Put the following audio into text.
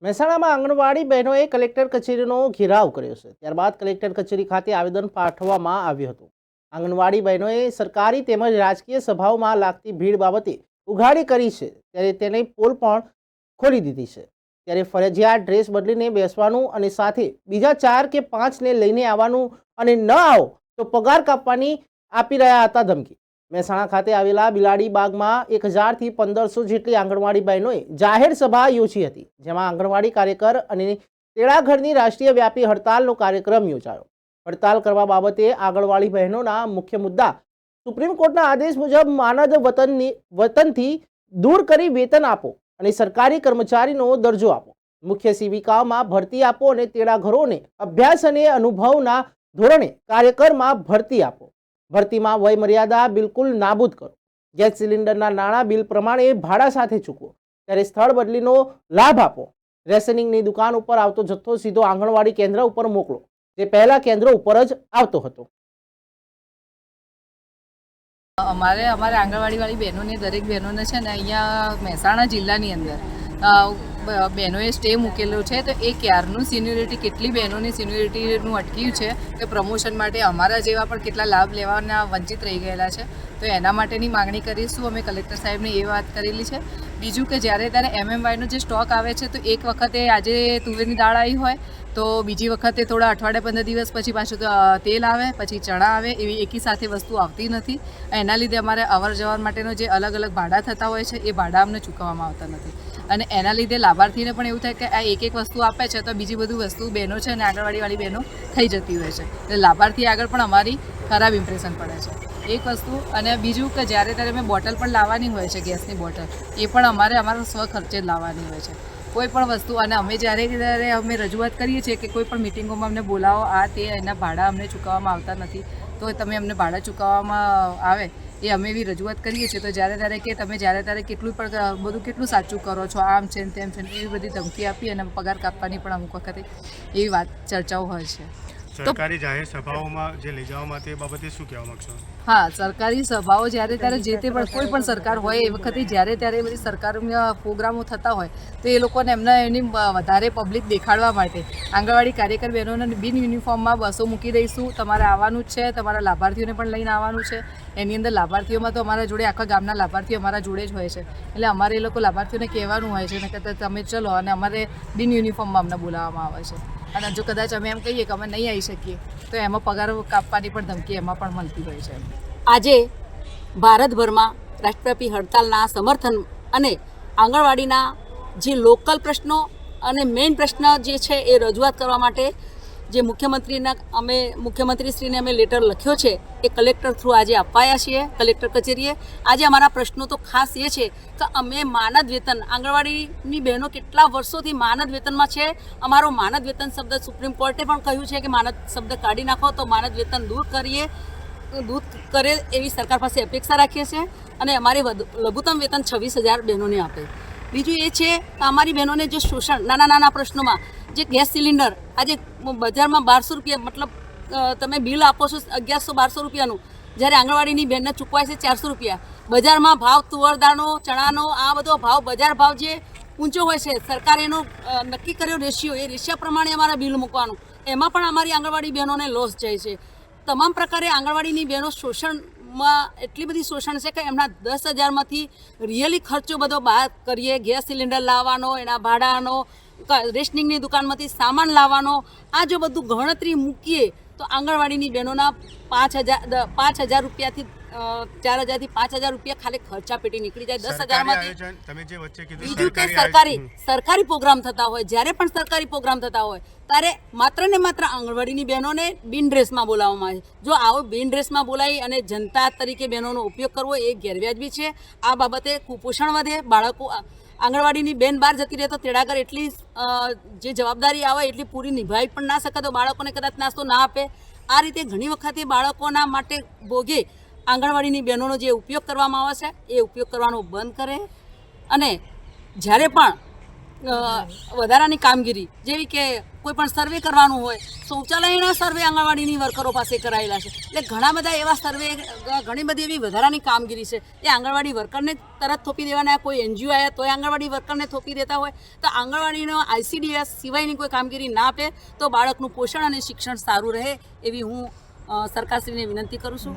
મહેસાણામાં આંગણવાડી બહેનોએ કલેક્ટર કચેરીનો ઘેરાવ કર્યો છે. ત્યારબાદ કલેક્ટર કચેરી ખાતે આવેદન પાઠવવામાં આવ્યું હતું. આંગણવાડી બહેનોએ સરકારી તેમજ રાજકીય સભાઓમાં લાગતી ભીડ બાબતે ઉઘાડી કરી છે, ત્યારે તેને પોલ પણ ખોલી દીધી છે. ત્યારે ફરજિયાત ડ્રેસ બદલીને બેસવાનું અને સાથે બીજા 4 કે 5ને લઈને આવવાનું અને ન આવો તો પગાર કાપવાની આપી રહ્યા હતા ધમકી. મહેસાણા ખાતે આવેલા બિલાડી બાગમાં 1000 થી 1500 જેટલી આંગણવાડી બહેનોએ જાહેર સભા યોજી હતી, જેમાં આંગણવાડી કાર્યકર અને તેડાગરની રાષ્ટ્રીય વ્યાપી હડતાલનો કાર્યક્રમ યોજાયો. હડતાલ કરવા બાબતે આંગણવાડી બહેનોના મુખ્ય મુદ્દા સુપ્રીમ કોર્ટના આદેશ મુજબ માનદ વતનથી દૂર કરી વેતન આપો અને સરકારી કર્મચારીનો દરજ્જો આપો, મુખ્ય સેવિકાઓમાં ભરતી આપો અને તેડાગરોને અભ્યાસ અને અનુભવના ધોરણે કાર્યકરમાં ભરતી આપો. ભરતીમાં વય મર્યાદા બિલકુલ નાબૂદ કરો. ગેસ સિલિન્ડરના નાણાં બિલ પ્રમાણે ભાડા સાથે ચૂકવો. ત્યારે સ્થળ બદલીનો લાભ આપો. રેશનિંગની દુકાન ઉપર આવતો જથ્થો સીધો આંગણવાડી કેન્દ્ર ઉપર મોકલો, જે પહેલા કેન્દ્ર ઉપર જ આવતો હતો. અમારે આંગણવાડીવાળી બહેનોને દરેક બહેનોને છે ને અહીંયા મહેસાણા જિલ્લાની અંદર બહેનોએ સ્ટે મૂકેલો છે. તો એ ક્યારનું સિન્યોરિટી કેટલી બહેનોની સિન્યોરિટીનું અટક્યું છે કે પ્રમોશન માટે અમારા જેવા પણ કેટલા લાભ લેવાના વંચિત રહી ગયેલા છે. તો એના માટેની માગણી કરીશું. અમે કલેક્ટર સાહેબને એ વાત કરેલી છે. બીજું કે જ્યારે ત્યારે MMYનો જે સ્ટોક આવે છે, તો એક વખતે આજે તુવેરની દાળ આવી હોય તો બીજી વખતે થોડા અઠવાડિયા 15 દિવસ પછી પાછું તેલ આવે, પછી ચણા આવે, એવી એકી સાથે વસ્તુ આવતી નથી. એના લીધે અમારે અવર જવર માટેનો જે અલગ અલગ ભાડા થતા હોય છે, એ ભાડા અમને ચૂકવવામાં આવતા નથી. અને એના લીધે લાભાર્થીને પણ એવું થાય કે આ એક વસ્તુ આપે છે તો બીજી બધું વસ્તુ બહેનો છે અને આંગણવાડીવાળી બહેનો થઈ જતી હોય છે. એટલે લાભાર્થી આગળ પણ અમારી ખરાબ ઇમ્પ્રેશન પડે છે, એક વસ્તુ. અને બીજું કે જ્યારે ત્યારે અમે બોટલ પણ લાવવાની હોય છે, ગેસની બોટલ, એ પણ અમારા સ્વ ખર્ચે જ લાવવાની હોય છે કોઈ પણ વસ્તુ. અને અમે જ્યારે અમે રજૂઆત કરીએ છીએ કે કોઈ પણ મિટિંગોમાં અમને બોલાવો, આ તે એના ભાડા અમને ચૂકવવામાં આવતા નથી, તો તમે અમને ભાડા ચૂકવવામાં આવે એ અમે એવી રજૂઆત કરીએ છીએ. તો જ્યારે ત્યારે કે તમે જ્યારે ત્યારે કેટલું સાચું કરો છો, આમ છે તેમ છે, એવી બધી ધમકી આપી અને પગાર કાપવાની પણ અમુક વખતે એવી વાત ચર્ચાઓ હોય છે. સરકારી જાહેર સભાઓમાં જે લઈ જવામાં તે બાબતે શું કહેવા માંગશો? હા, સરકારી સભાઓ જ્યારે ત્યારે જે તે પણ કોઈ પણ સરકાર હોય એ વખતે જ્યારે ત્યારે બધી સરકારના પ્રોગ્રામો થતા હોય તો એ લોકોને એની વધારે પબ્લિક દેખાડવા માટે આંગણવાડી કાર્યકર બહેનોને બિન યુનિફોર્મમાં બસો મૂકી દઈશું, તમારે આવવાનું જ છે, તમારા લાભાર્થીઓને પણ લઈને આવવાનું છે. એની અંદર લાભાર્થીઓમાં તો અમારા જોડે આખા ગામના લાભાર્થીઓ અમારા જોડે જ હોય છે. એટલે અમારે એ લોકો લાભાર્થીઓને કહેવાનું હોય છે ને કે તમે ચલો, અને અમારે બિન યુનિફોર્મમાં અમને બોલાવવામાં આવે છે. અને જો કદાચ અમે એમ કહીએ કે અમે નહીં આવી શકીએ તો એમાં પગાર કાપવાની પણ ધમકી એમાં પણ મળતી હોય છે. આજે ભારતભરમાં રાષ્ટ્રવ્યાપી હડતાલના સમર્થન અને આંગણવાડીના જે લોકલ પ્રશ્નો અને મેઇન પ્રશ્ન જે છે એ રજૂઆત કરવા માટે જે મુખ્યમંત્રીશ્રીને અમે લેટર લખ્યો છે એ કલેક્ટર થ્રુ આજે અપાયા છીએ કલેક્ટર કચેરીએ. આજે અમારા પ્રશ્નો તો ખાસ એ છે કે અમે માનદ વેતન, આંગણવાડીની બહેનો કેટલા વર્ષોથી માનદ વેતનમાં છે. અમારો માનદ વેતન શબ્દ સુપ્રીમ કોર્ટે પણ કહ્યું છે કે માનદ શબ્દ કાઢી નાખો તો માનદ વેતન દૂર કરે એવી સરકાર પાસે અપેક્ષા રાખીએ છીએ. અને અમારી લઘુત્તમ વેતન 26,000 બહેનોને આપે. બીજું એ છે કે અમારી બહેનોને જે શોષણ નાના પ્રશ્નોમાં, જે ગેસ સિલિન્ડર આજે બજારમાં 1200 રૂપિયા, મતલબ તમે બિલ આપો છો 1100-1200 રૂપિયાનું, જ્યારે આંગણવાડીની બહેનને ચૂકવાય છે 400 રૂપિયા. બજારમાં ભાવ તુવર દાળનો, ચણાનો, આ બધો ભાવ, બજાર ભાવ જે ઊંચો હોય છે, સરકારે એનો નક્કી કર્યો રેશિયો, એ રેશિયા પ્રમાણે અમારા બિલ મૂકવાનું, એમાં પણ અમારી આંગણવાડી બહેનોને લોસ જાય છે. તમામ પ્રકારે આંગણવાડીની બહેનો શોષણમાં એટલી બધી શોષણ છે કે એમના 10,000માંથી રિયલી ખર્ચો બધો બહાર કરીએ, ગેસ સિલિન્ડર લાવવાનો, એના ભાડાનો, રેશનિંગની દુકાનમાંથી સામાન લાવવાનો, આ જો બધું ગણતરી મૂકીએ તો આંગણવાડીની બહેનોના 5,000 રૂપિયાથી 4,000 થી 5,000 રૂપિયા ખાલી ખર્ચા પેટી નીકળી જાય 10,000માંથી. બીજું કે સરકારી પ્રોગ્રામ થતા હોય, જ્યારે પણ સરકારી પ્રોગ્રામ થતા હોય ત્યારે માત્ર ને માત્ર આંગણવાડીની બહેનોને બિન ડ્રેસમાં બોલાવવામાં આવે. જો આવો બિન ડ્રેસમાં બોલાવી અને જનતા તરીકે બહેનોનો ઉપયોગ કરવો એ ગેરવ્યાજબી છે. આ બાબતે કુપોષણ વધે, બાળકો, આંગણવાડીની બેન બહાર જતી રહે તો તેડાગર એટલી જે જવાબદારી આવે એટલી પૂરી નિભાવી પણ ના શકે તો બાળકોને કદાચ નાસ્તો ના આપે. આ રીતે ઘણી વખતે બાળકોના માટે ભોગે આંગણવાડીની બહેનોનો જે ઉપયોગ કરવામાં આવે છે એ ઉપયોગ કરવાનો બંધ કરે. અને જ્યારે પણ વધારાની કામગીરી જેવી કે કોઈ પણ સર્વે કરવાનું હોય, શૌચાલયના સર્વે આંગણવાડીની વર્કરો પાસે કરાયેલા છે. એટલે ઘણા બધા એવા સર્વે, ઘણી બધી એવી વધારાની કામગીરી છે એ આંગણવાડી વર્કરને તરત થોપી દેવાના. કોઈ એનજીઓ આવ્યા તોય આંગણવાડી વર્કરને થોપી દેતા હોય. તો આંગણવાડીનો ICDS સિવાયની કોઈ કામગીરી ના આપે તો બાળકનું પોષણ અને શિક્ષણ સારું રહે એવી હું સરકારશ્રીને વિનંતી કરું છું.